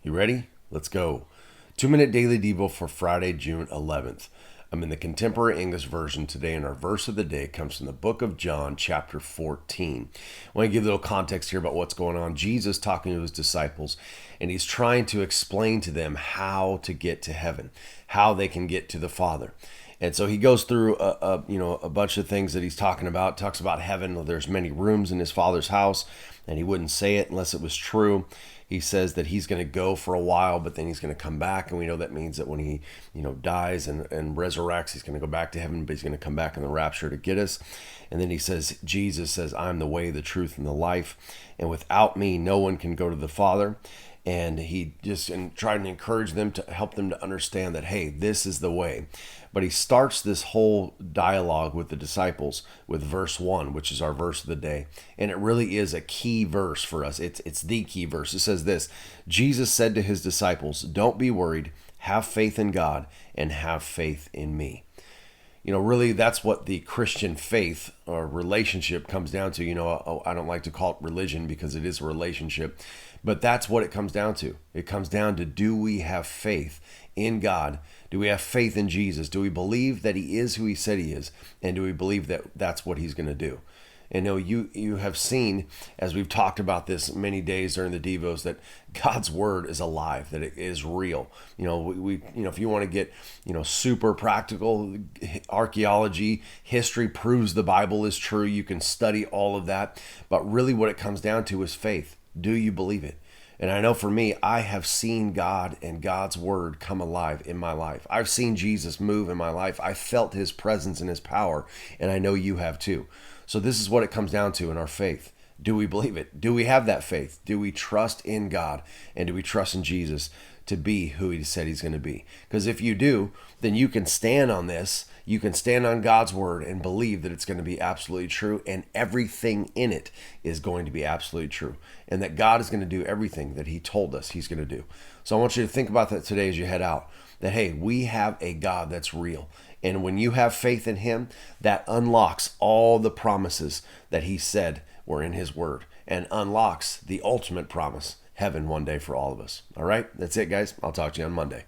You ready? Let's go. 2 Minute Daily Devo for Friday, June 11th. I'm in the Contemporary English Version today, and our verse of the day comes from the book of John, chapter 14. I want to give a little context here about what's going on. Jesus talking to his disciples, and he's trying to explain to them how to get to heaven, how they can get to the Father. And so he goes through a bunch of things that he's talking about. Talks about heaven. There's many rooms in his Father's house, and he wouldn't say it unless it was true. He says that he's going to go for a while, but then he's going to come back, and we know that means that when he, dies and resurrects, he's going to go back to heaven, but he's going to come back in the rapture to get us. And then he says, Jesus says, "I'm the way, the truth, and the life, and without me, no one can go to the Father." And he just tried to encourage them to help them to understand that, hey, this is the way. But he starts this whole dialogue with the disciples with verse 1, which is our verse of the day. And it really is a key verse for us. It's the key verse. It says this: Jesus said to his disciples, "Don't be worried. Have faith in God and have faith in me." Really, that's what the Christian faith or relationship comes down to. I don't like to call it religion because it is a relationship, but that's what it comes down to. It comes down to, do we have faith in God? Do we have faith in Jesus? Do we believe that he is who he said he is? And do we believe that that's what he's going to do? And you have seen, as we've talked about this many days during the Devos, that God's word is alive, that it is real. If you want to get, super practical, archaeology, history proves the Bible is true. You can study all of that. But really what it comes down to is faith. Do you believe it? And I know for me, I have seen God and God's word come alive in my life. I've seen Jesus move in my life. I felt his presence and his power, and I know you have too. So this is what it comes down to in our faith. Do we believe it? Do we have that faith? Do we trust in God? And do we trust in Jesus to be who he said he's going to be? Because if you do, then you can stand on this. You can stand on God's word and believe that it's going to be absolutely true, and everything in it is going to be absolutely true, and that God is going to do everything that he told us he's going to do. So I want you to think about that today as you head out, that, hey, we have a God that's real. And when you have faith in him, that unlocks all the promises that he said were in his word, and unlocks the ultimate promise, heaven one day for all of us. All right, that's it, guys. I'll talk to you on Monday.